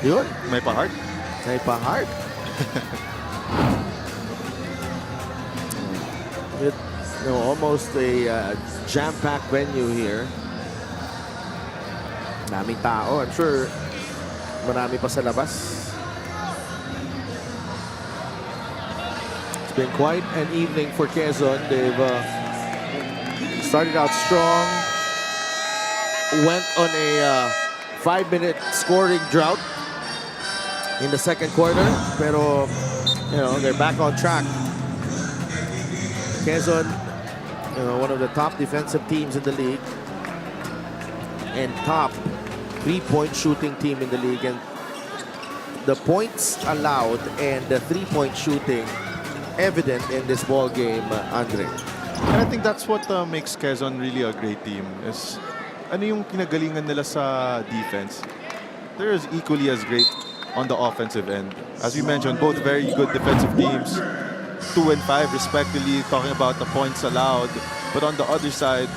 Yun. May pa-heart. May pa-heart. Almost a jam-packed venue here. Daming tao. I'm sure marami pa sa labas. It's been quite an evening for Quezon. They've started out strong. Went on a 5-minute scoring drought in the second quarter. Pero, they're back on track. Quezon, one of the top defensive teams in the league and top three-point shooting team in the league, and the points allowed and the three-point shooting evident in this ball game, Andre. And I think that's what makes Quezon really a great team. Is ano yung kinagalingan nila sa defense. They're as equally as great on the offensive end. As we mentioned, both very good defensive teams. 2 and 5 respectively, talking about the points allowed. But on the other side,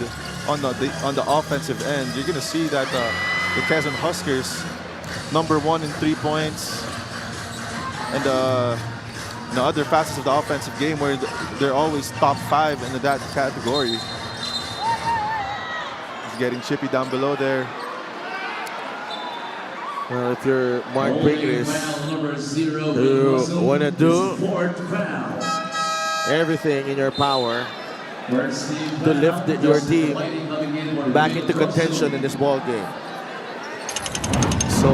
on the offensive end, you're gonna see that the Quezon Huskers, #1 in 3 points, and the other facets of the offensive game where they're always top 5 in that category. He's getting chippy down below there. Well, if you're Mark Pingris, you want to do everything in your power to lift your team back into contention in this ball game. So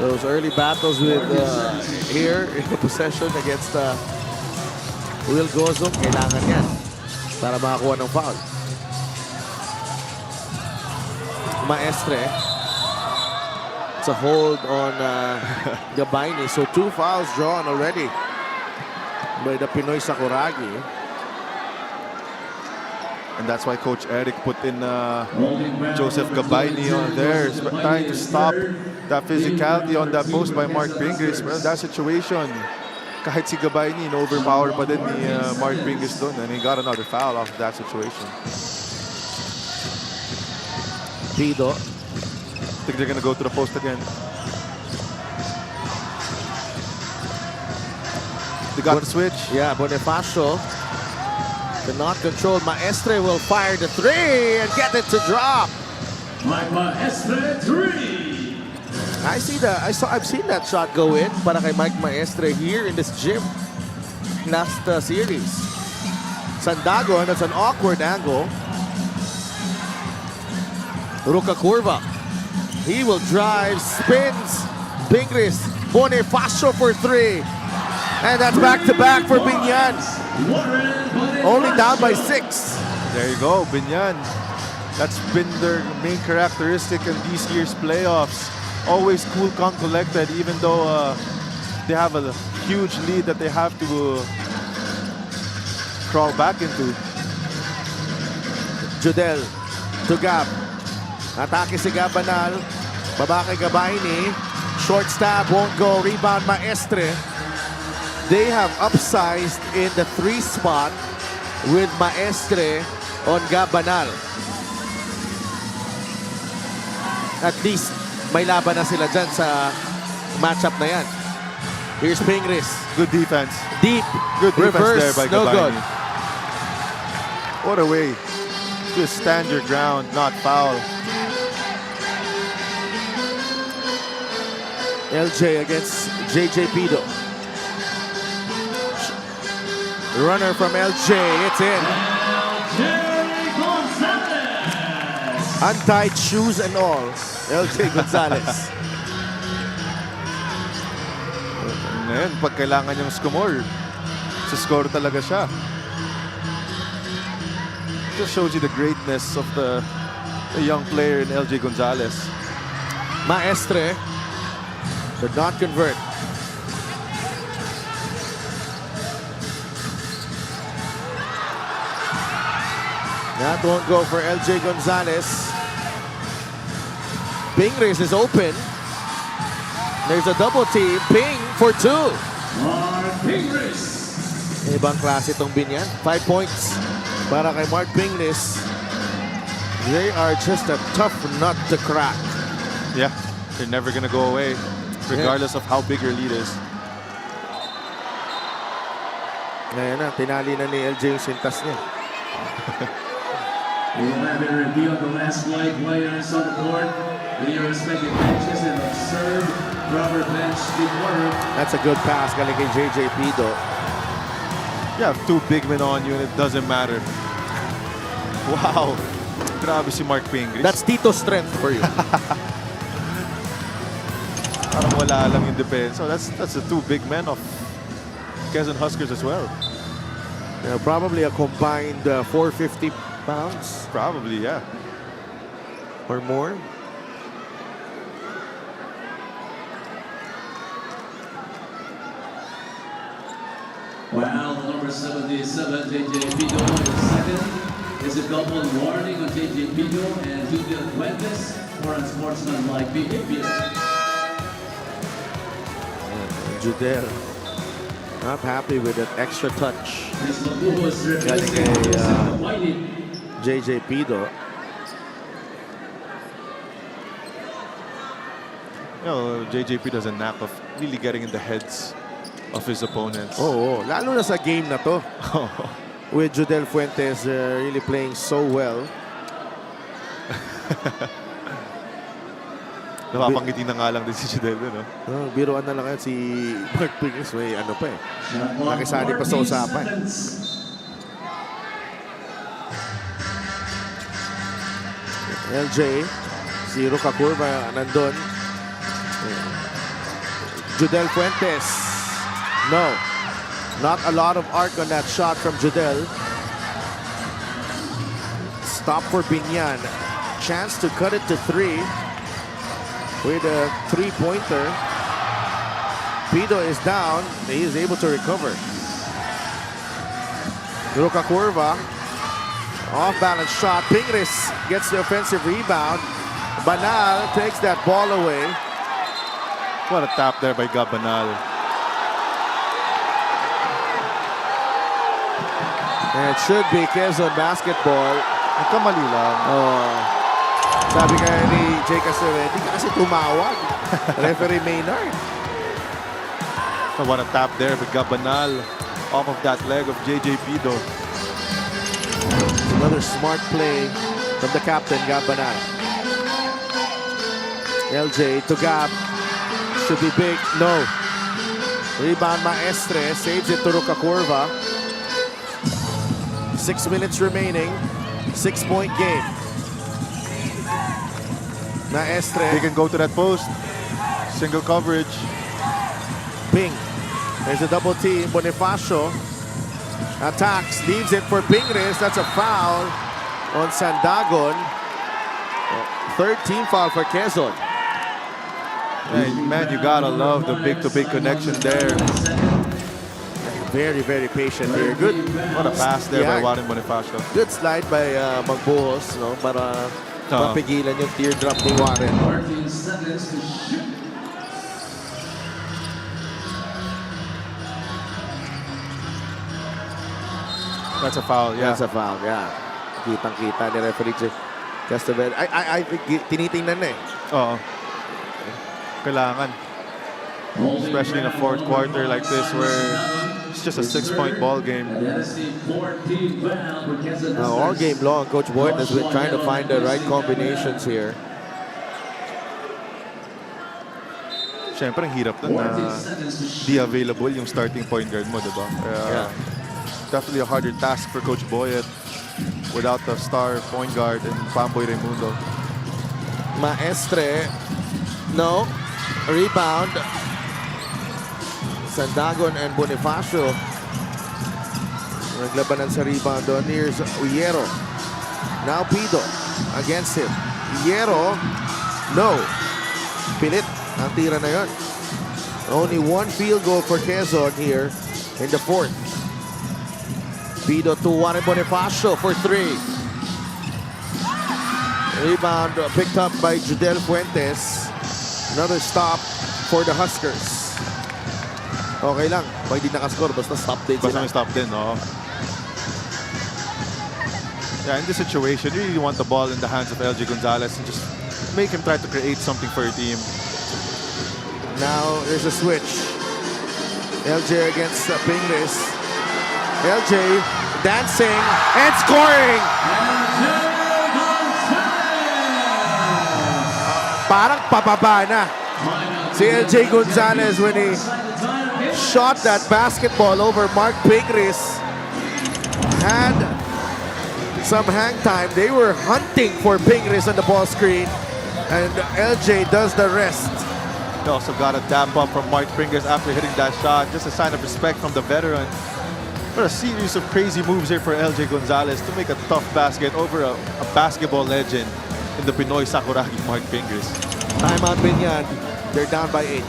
those early battles with here in the possession against Will Gozum, kailangan yan para makakuha ng foul. Maestre, it's a hold on Gabayni. So 2 fouls drawn already by the Pinoy Sakuragi. And that's why Coach Eric put in Joseph Gabayni on there, trying to stop that physicality on that post by Mark Pingris. Well, that situation, kahit si Gabayni, overpower pa din ni Mark Pingris doon, and he got another foul off that situation. Pido. I think they're gonna go to the post again. They got the switch. Yeah, Bonifacio cannot control. Maestre will fire the 3 and get it to drop. Maestre 3. I've seen that shot go in para kay Mike Maestre here in this gym last series. Sandago, and that's an awkward angle. Ruka Curva. He will drive, spins. Pingris, Bonifacio for 3. And that's back-to-back for BIÑAN. Only down by 6. There you go, BIÑAN. That's been their main characteristic in these year's playoffs. Always cool, calm, collected, even though they have a huge lead that they have to crawl back into. Judel to Gab. Atake si Gabanal. Baba kay Gabayni. Short stab, won't go. Rebound Maestre. They have upsized in the 3 spot with Maestre on Gabanal. At least may laban na sila dyan sa matchup na yan. Here's Pingris. Good defense. Deep. Good defense Reverse, there by no good. Gabayni. What a way. Just stand your ground, not foul. LJ against JJ Pido. Runner from LJ, it's in. Untied shoes and all, LJ Gonzalez. Ngayon, pag kailangan niyang score, score talaga siya. Just shows you the greatness of the young player in LJ Gonzalez. Maestre did not convert. That won't go for LJ Gonzalez. Pingris is open. There's a double team. Ping for 2. Mark Pingris. Ibang klase itong BIÑAN. 5 points para kay Mark Pingris. They are just a tough nut to crack. Yeah. They're never gonna go away, regardless of how big your lead is. Ngayon na, tinali na ni LJ yung sintas niya. We will have a review of the last flight players on the court with your respective benches and observe rubber bench decorum. That's a good pass galing kay JJ Pido. You have two big men on you and it doesn't matter. Wow. Grabe si Mark Pingris. That's Tito strength for you. Parang wala lang yung defense. So that's the two big men of Quezon Huskers as well. Probably a combined 450 pounds Probably, yeah. or more. Well, the number 77, JJ Pido, is second. Is a double warning on JJ Pido and Julio Fuentes for unsportsmanlike behavior. Judel, not happy with that extra touch. This Mabuho is Galing replacing kay Whiting. JJ Pido. You know, JJP does a knack of really getting in the heads of his opponents. Oo, lalo na sa game na to. With Judel Fuentes really playing so well. Napapangiti na nga lang din si Judel, no? Biruan na lang yan si Mark Pingris. May ano pa eh. Nakisali pa sa usapan. LJ, si Ruka Curva nandun. Judel Fuentes. No. Not a lot of arc on that shot from Judel. Stop for BIÑAN. Chance to cut it to 3 with a three-pointer. Pido is down. He is able to recover. Ruka Curva. Off-balance shot. Pingris gets the offensive rebound. Banal takes that ball away. What a tap there by Gabanal. And it should be Quezon basketball. Nagkamali lang. Sabi kaya ni Jay Castle, hindi ka kasi tumawag. Referee Maynard. What a tap there by Gabanal off of that leg of JJ Pido. Another smart play from the captain, Gabanal. LJ to Gab. Should be big. No. Rebound Maestre. Saves it to Ruka Curva. 6 minutes remaining. 6-point game. Maestre. They can go to that post. Single coverage. Ping. There's a double team. Bonifacio attacks. Leaves it for Pingris. That's a foul on Sandagon. Third team foul for Quezon. Hey, man, you gotta love the big-to-big connection there. Very, very patient here. Good. What a pass there by Warren Bonifacio. Good slide by Magbuhos, no, para mapigilan yung teardrop ni Warren. 14 seconds to shoot. That's a foul, yeah. That's a foul, yeah. Kitang-kita ni referee Castabel. I think tinitingnan na eh. Oo. Kailangan. Especially in a fourth quarter like this where it's just a 6-point ball game. All game long, Coach Boyd has been trying to find the right combinations here. Siyempre, ang hirap na di available yung starting point guard mo, diba? Yeah. Definitely a harder task for Coach Boyd without the star point guard and Pamboy Raimundo. Maestre, no. Rebound. Sandagon and Bonifacio. Naglabanan sa rebound doon. Here's Uyero. Now Pido against him. Uyero, no. Pilit ang tira na yun. Only one field goal for Quezon here in the fourth. Pido to Warren Bonifacio for 3. Rebound picked up by Judel Fuentes. Another stop for the Huskers. Okay lang. Pag di nakascore, basta stop din Basta sila. may stop din, no? Yeah, in this situation, you really want the ball in the hands of LJ Gonzalez and just make him try to create something for your team. Now there's a switch. LJ against Pingris. LJ dancing and scoring. Parang pababa na si LJ Gonzalez when he shot that basketball over Mark Pingris. Had some hang time. They were hunting for Pingris on the ball screen, and LJ does the rest. They also got a damp up from Mark Pringles after hitting that shot. Just a sign of respect from the veteran. What a series of crazy moves here for LJ Gonzalez to make a tough basket over a basketball legend in the Pinoy Sakuragi, Mark Pingles. Timeout BIÑAN. They're down by 8.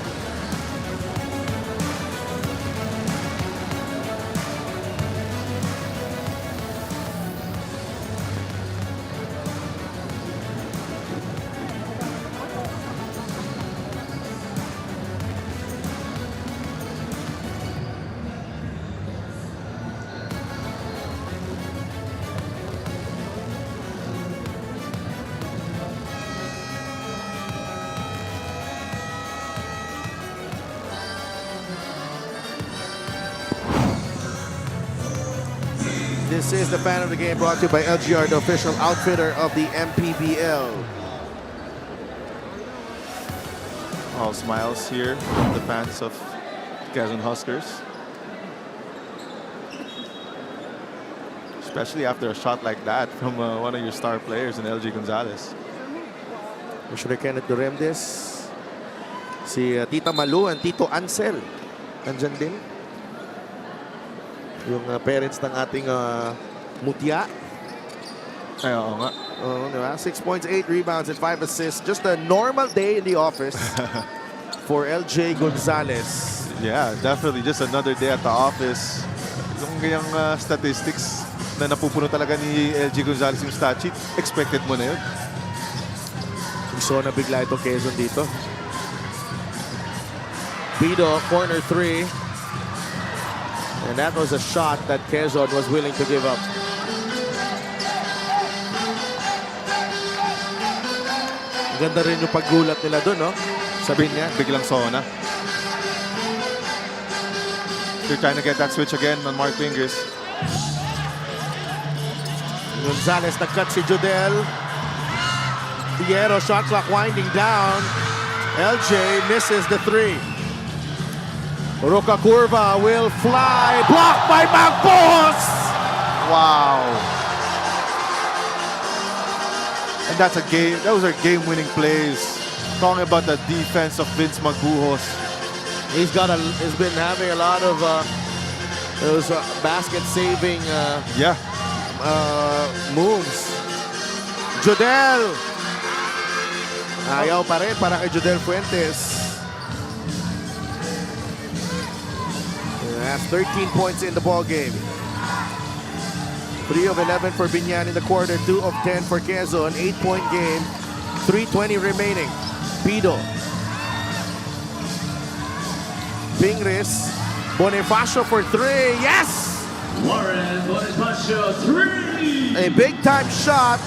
This is the fan of the game brought to you by LGR, the official outfitter of the MPBL. All smiles here from the fans of Quezon Huskers. Especially after a shot like that from one of your star players in LJ Gonzalez. Commissioner Kenneth Duremdes, si Tita Malu and Tito Ansel. Nandyan din. Yung parents ng ating mutya. Ay, oo nga. Diba? 6 points, 8 rebounds, and 5 assists. Just a normal day in the office for LJ Gonzalez. Yeah, definitely. Just another day at the office. Yung ganyang statistics na napupuno talaga ni LJ Gonzalez yung stat sheet, expected mo na yun. So na bigla ito Quezon dito. Bido, corner 3. And that was a shot that Quezon was willing to give up. Ganda rin yung paggulat nila doon, no? Sabihin niya. Biglang sona. They're trying to get that switch again on Mark Pingles. Gonzalez nag-cut si Jodel. Piero, shot clock winding down. LJ misses the 3. Roca Curva will fly. Blocked by Magbuhos! Wow. And that's a game. Those are game-winning plays. Talking about the defense of Vince Magbuhos. He's been having a lot of those basket-saving moves. Jodel. Ayaw pa rin para kay Jodel Fuentes. That's 13 points in the ball game. 3 of 11 for BIÑAN in the quarter, 2 of 10 for Quezon. 8-point game, 3:20 remaining. Pido. Pingris. Bonifacio for 3. Yes! Warren Bonifacio, 3! A big-time shot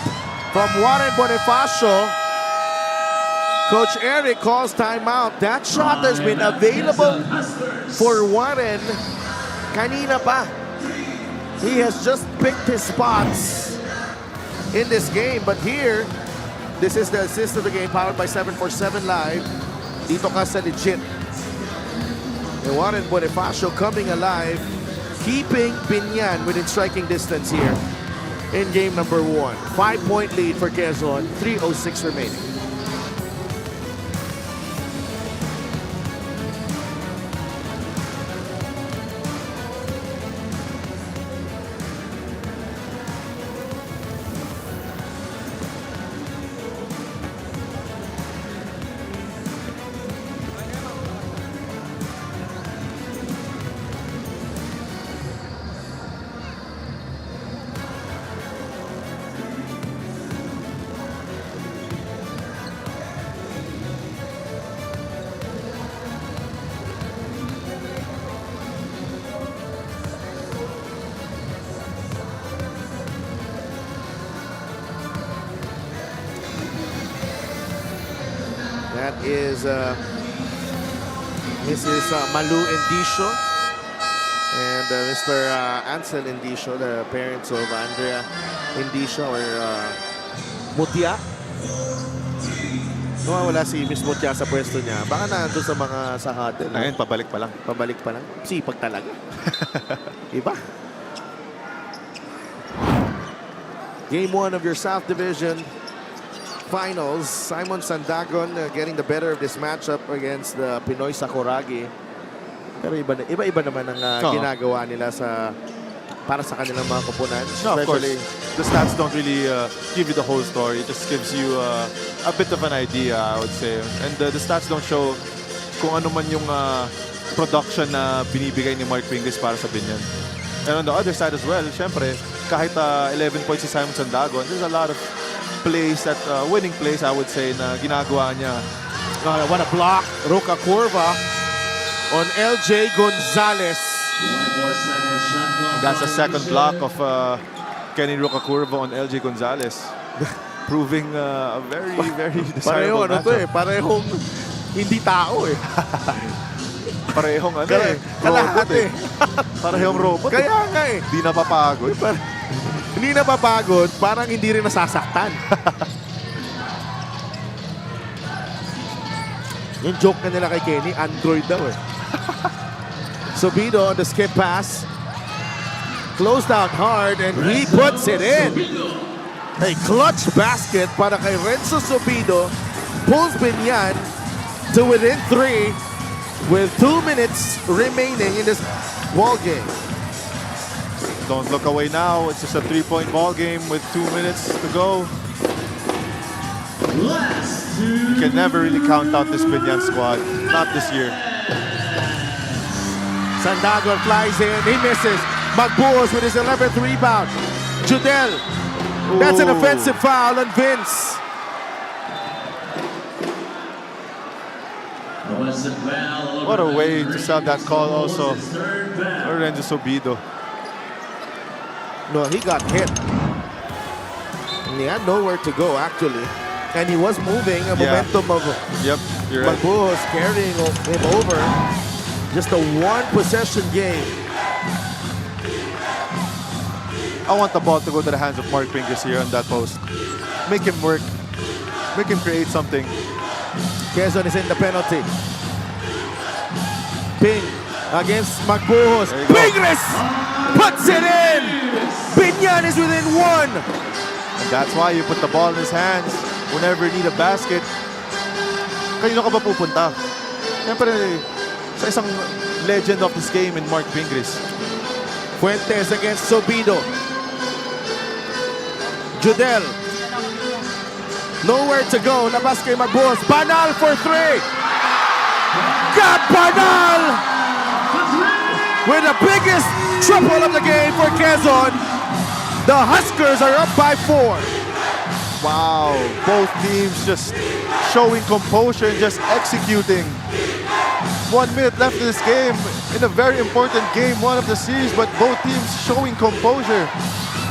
from Warren Bonifacio. Coach Eric calls timeout. That shot has been available for Warren kanina pa. He has just picked his spots in this game. But here, this is the assist of the game powered by 747 Live. Dito ka sa legit. And Warren Bonifacio coming alive, keeping BIÑAN within striking distance here in game number 1. 5-point lead for Quezon, 3:06 remaining. That is Mrs. Malu Indicio and Mr. Ansel Indicio, the parents of Andrea Indicio or Mutia. Wala si Miss Mutia sa pwesto niya. Baka nandun sa mga sahate. Ngayon, pabalik pa lang. Pabalik pa lang. Sipag talaga. Iba. Game 1 of your South Division Finals. Simon Sandagon getting the better of this matchup against the Pinoy Sakuragi. Pero iba-iba naman ang ginagawa nila para sa kanilang mga koponan. No, of course. The stats don't really give you the whole story. It just gives you a bit of an idea, I would say. And the stats don't show kung ano man yung production na binibigay ni Mark Pingris para sa Binyan. And on the other side as well, syempre, kahit 11 points si Simon Sandagon, there's a lot of plays, winning plays, I would say, na ginagawa niya. What a block. Roca Curva on LJ Gonzalez. That's a second block of Kenny Roca Curva on LJ Gonzalez. Proving a very, very desirable matchup. Parehong hindi tao eh. Parehong Kalahat eh. Parehong robot. Kaya nga eh. Di napapagod. Hindi napapagod, parang hindi rin nasasaktan. Yung joke na nila kay Kenny, Android daw eh. Subido on the skip pass. Closed out hard and he puts it in. A clutch basket para kay Renzo Subido. Pulls BIÑAN to within 3 with 2 minutes remaining in this ball game. Don't look away now. It's just a 3-point ball game with 2 minutes to go. You can never really count out this BIÑAN squad. Not this year. Sandagon flies in. He misses. Magbuos with his 11th rebound. Judel. That's an offensive foul on Vince. What a way to sound that call also. Lorenzo Subido. No, he got hit. And he had nowhere to go, actually. And he was moving. A momentum of Yep, you're right. Magbuos carrying him over. Just a one-possession game. I want the ball to go to the hands of Mark Pingris here on that post. Make him work. Make him create something. Quezon is in the penalty. Ping against Magbuos. Pingris puts it in! BIÑAN is within 1! And that's why you put the ball in his hands whenever you need a basket. Kanino ka ba pupunta? Siyempre, sa isang legend of this game in Mark Pingris. Fuentes against Subido. Judel. Nowhere to go. Labas kay Magbuos. Banal for 3. Got Banal! With the biggest triple of the game for Quezon. The Huskers are up by 4. Wow, both teams just showing composure and just executing. 1 minute left in this game, in a very important game, 1 of the series, but both teams showing composure,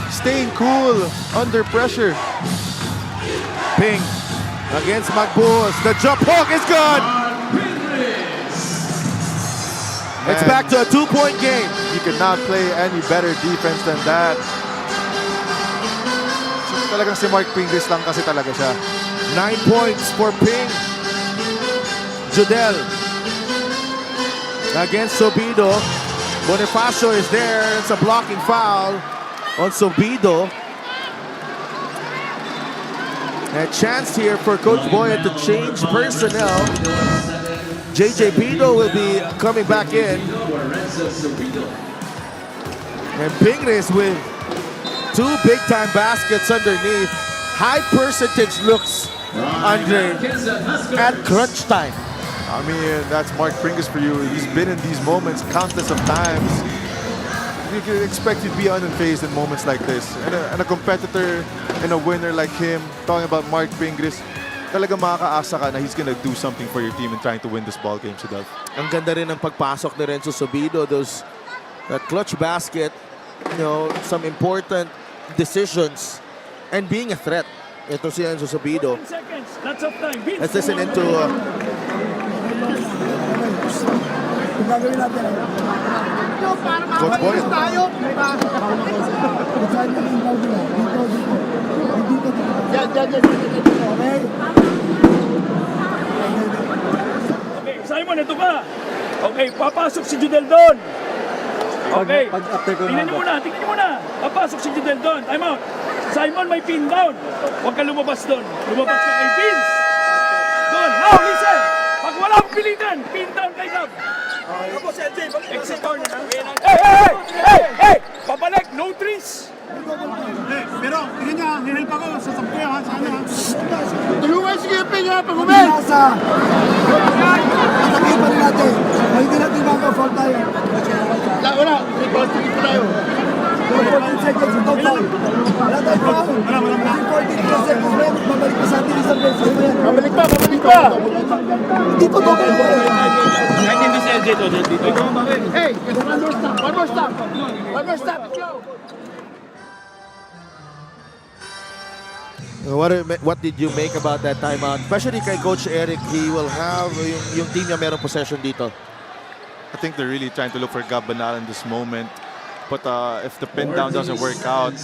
staying cool under pressure. Ping against Magbuos. The jump hook is good. It's back to a 2-point game. You cannot play any better defense than that. So, talagang si Mark Pingris lang kasi talaga siya. 9 points for Ping. Judel against Subido. Bonifacio is there. It's a blocking foul on Subido. A chance here for Coach Boya to change personnel. JJ Pido will be coming back in. And Pingris with 2 big-time baskets underneath. High percentage looks under at crunch time. I mean, that's Mark Pingris for you. He's been in these moments countless of times. You can expect you to be unfazed in moments like this. And a competitor and a winner like him, talking about Mark Pingris, talaga makakaasa ka na he's gonna do something for your team in trying to win this ball game, Sidav. Ang ganda rin ng pagpasok ni Renzo Subido. That clutch basket, you know, some important decisions, and being a threat. Ito si Renzo Subido. Let's listen into gagawin natin. Coach Boy. tayo. Saan yung inbound nila? Dito. Okay? Okay, Simon, ito ka. Okay, papasok si Judel doon. Okay. Tingnan niyo muna. Papasok si Judel doon. Time out. Simon, may pin down. Huwag ka lumabas doon. Lumabas ka kay Vince. Doon. Now, listen. Pag wala akong pilitan, pin down kay Gab. Tapos, LJ, exit corner. Hey! Pabalik, no trees. Pero, tingnan niya, hinilpa ko sa sampu ha, sa ano ha. Tulungan si Giping ha, pag-umay! Atagin pa rin natin. Hindi natin mag-fall tayo. Wala, 3 tayo. 14 seconds, ito foul. Wala tayo foul. 14 seconds na yan, babalik pa sa atin isang beses. Babalik pa! Dito, double foul. Hindi si LJ doon. Hey, one more stop, let's go! What did you make about that timeout? Especially kay Coach Eric, he will have yung team niya merong possession dito. I think they're really trying to look for Gab Banal in this moment. But if the pin down doesn't work out,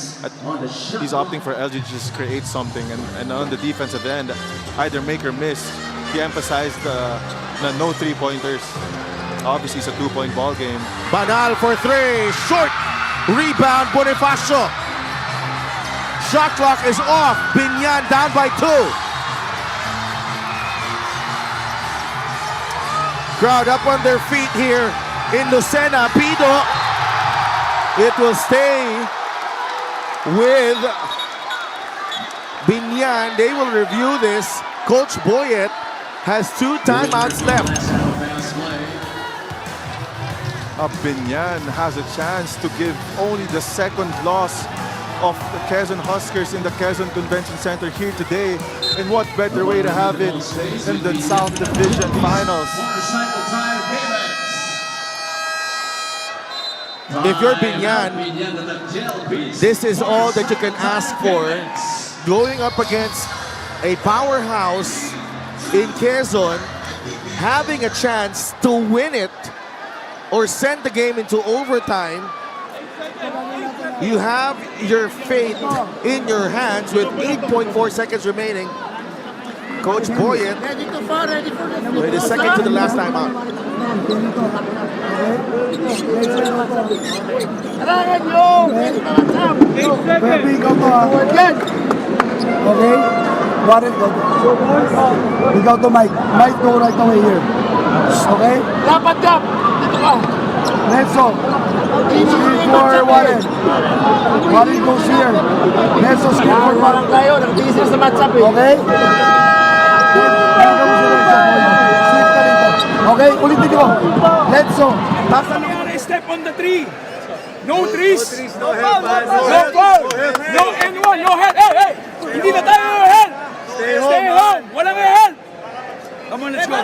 he's opting for LG to just create something. And on the defensive end, either make or miss. He emphasized the no three-pointers. Obviously, it's a 2-point ball game. Banal for 3, short. Rebound, Bonifacio. Shot clock is off. BIÑAN down by 2. Crowd up on their feet here in Lucena. Pido. It will stay with BIÑAN. They will review this. Coach Boyet has 2 timeouts left. BIÑAN has a chance to give only the second loss of the Quezon Huskers in the Quezon Convention Center here today. And what better way to have it in the South Division Finals? If you're BIÑAN, this is all that you can ask for. Going up against a powerhouse in Quezon, having a chance to win it or send the game into overtime. You have your fate in your hands with 8.4 seconds remaining. Coach Boyet with his second to the last time out. Okay? Warren, go. Ikaw to Mike. Mike, go right away here. Okay? Dapat jump. Dito ka. Nelson. 3 for Warren. Warren goes here. Nelson screen for Warren. Tayo, nag-busy sa matchup eh. Okay? Slip ka dito. Okay, ulitin ko. Nelson. Step on the tree. No trees. No foul. No anyone. No help. Hey. Hindi na tayo help. Stay home. Walang help. Come on, let's go.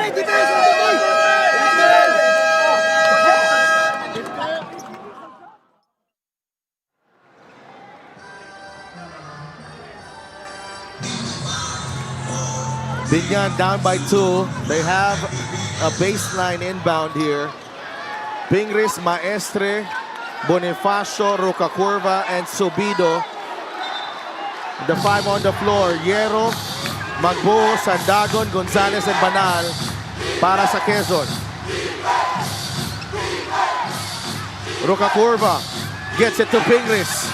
BIÑAN down by 2. They have a baseline inbound here. Pingris, Maestre, Bonifacio, Rocacurva, and Subido. The 5 on the floor. Hierro, Magbuho, Sandagon, Gonzalez, and Banal para sa Quezon. Rocacurva gets it to Pingris.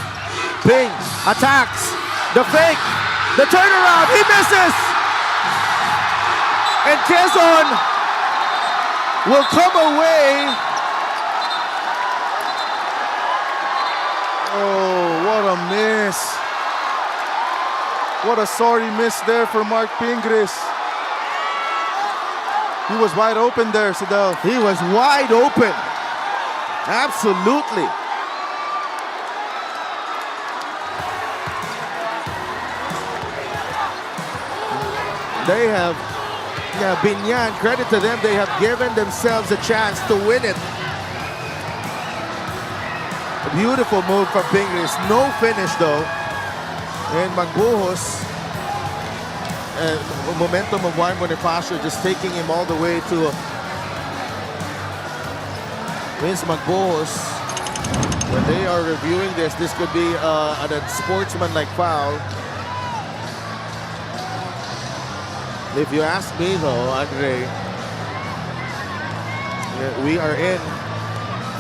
Ping attacks. The fake. The turnaround. He misses. And Quezon will come away. Oh, what a miss. What a sorry miss there for Mark Pingris. He was wide open there, Sidel. He was wide open. Absolutely. They have, BIÑAN, credit to them, they have given themselves a chance to win it. A beautiful move from Pingris. No finish though. And Magbuhos, momentum of Juan Bonifacio just taking him all the way to Vince Magbohos, when they are reviewing this could be a sportsman-like foul. If you ask me though, Andre, we are in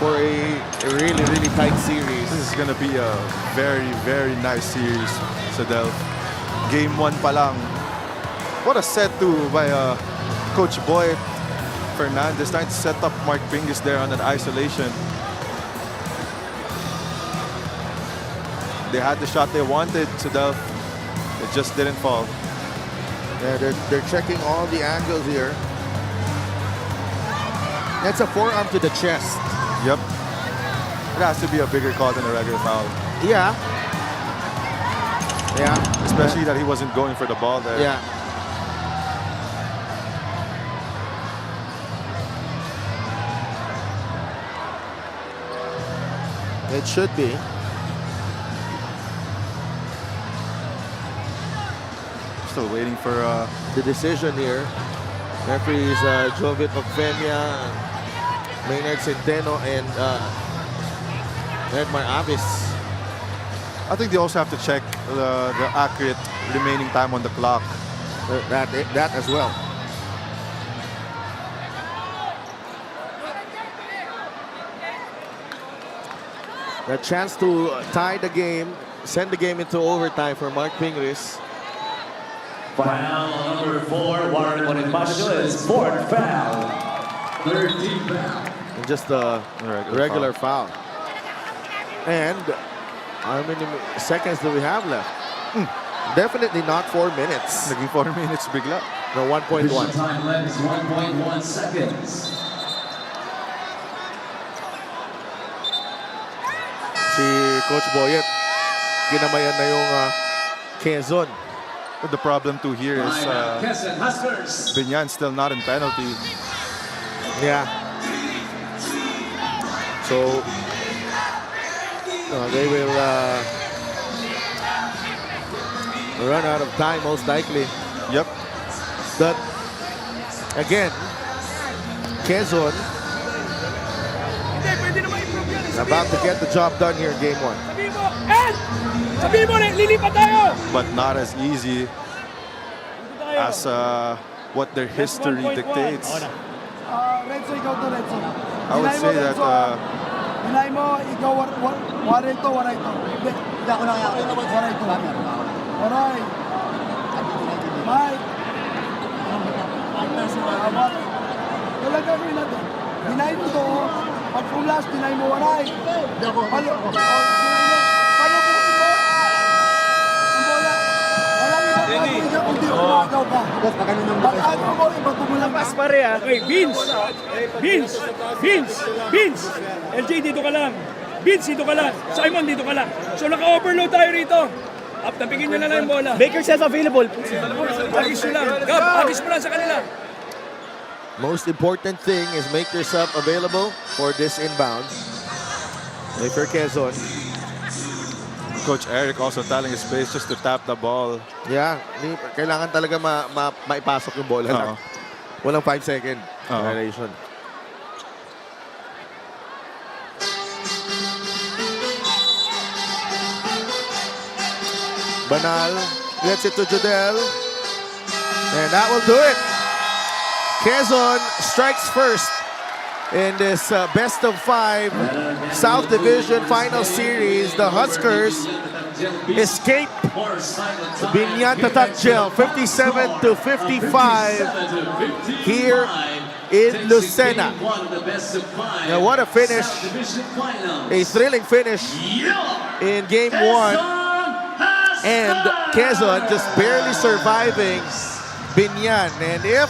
for a really, really tight series. This is gonna be a very, very nice series, Sadel. Game 1 pa lang. What a set to by Coach Boyd Fernandez, trying to set up Mark Pingis there on an isolation. They had the shot they wanted, Sadel. It just didn't fall. Yeah, they're checking all the angles here. That's a forearm to the chest. Yep. It has to be a bigger call than a regular foul. Yeah. Yeah. Especially that he wasn't going for the ball there. Yeah. It should be. Still waiting for The decision here. Referees Jovit Ocfemia, Maynard Centeno, and Edmar Avis. I think they also have to check the accurate remaining time on the clock. That as well. A chance to tie the game, send the game into overtime for Mark Pingris. Foul number 4, Warren Bonifacio is 4th foul. 13th foul. And just a regular foul. And how many seconds do we have left? Definitely not 4 minutes. Naging 4 minutes bigla. No, 1.1. Additional time left is 1.1 seconds. Si Coach Boyet, ginamayan na yung Quezon. But the problem too here is QUEZON Huskers. BIÑAN still not in penalty. Yeah. So they will run out of time most likely. Yep. But again, Quezon Hindi, pwede naman improve yan. about to get the job done here in game 1. Sabihin mo, El! Sabihin mo, lilipat tayo! But not as easy Lilipat tayo. as what their history 1.1. dictates. Renzo, ikaw to, Renzo. I would say that Hinay mo, ikaw, waray to, waray to. Hindi ako lang waray to. Waray. Mike. Wala gagawin natin. Hinay mo to. Pag pulas, hinay mo, waray. Hindi ako. Paano po mo? Ang bola. Walang iba ka, kundi umagaw ka. Pag-ano mo, iba tumulang ka. Pare ah. Okay, Vince! LJ, dito ka lang. Vince, dito ka lang. Simon, dito ka lang. So naka-overload tayo rito. Up, tapigin nyo na lang yung bola. Make yourself available. Agis nyo lang. Gab, agis mo lang sa kanila. Most important thing is make yourself available for this inbound. For Quezon. Coach Eric also telling his players just to tap the ball. Yeah, kailangan talaga maipasok yung bola lang. Walang 5-second violation. Banal gets it to Jodel. And that will do it. Quezon strikes first in this best of 5 South Division Final Series. The Huskers escape BIÑAN Tatakgel 57-55 here in Lucena. Now what a finish. A thrilling finish in game 1. And Quezon just barely surviving BIÑAN. And if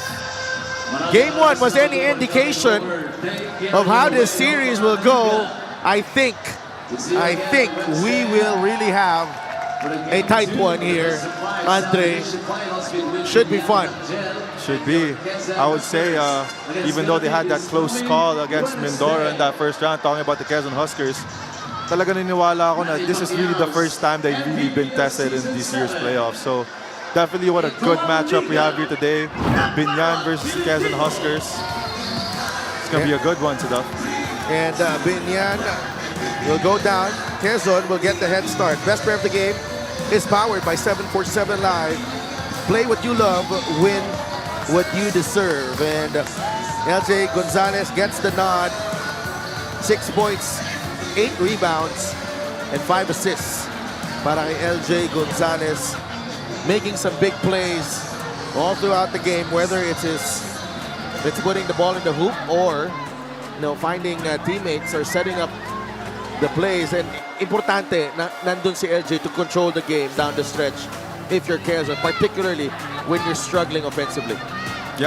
game 1 was any indication of how this series will go, I think we will really have a tight one here. Andre, should be fun. Should be. I would say, even though they had that close call against Mindoro in that first round, talking about the Quezon Huskers, talaga niniwala ako na this is really the first time they've really been tested in this year's playoffs. So definitely what a good matchup we have here today. BIÑAN versus the Quezon Huskers. It's going to be a good one, Sadaf. And BIÑAN will go down. QUEZON will get the head start. Best player of the game is powered by 747 Live. Play what you love, win what you deserve. And LJ Gonzalez gets the nod. 6 points, 8 rebounds, and 5 assists para kay LJ Gonzalez, making some big plays all throughout the game, whether it's putting the ball in the hoop or finding teammates or setting up the plays. And importante na nandun si LJ to control the game down the stretch if you're QUEZON, particularly when you're struggling offensively.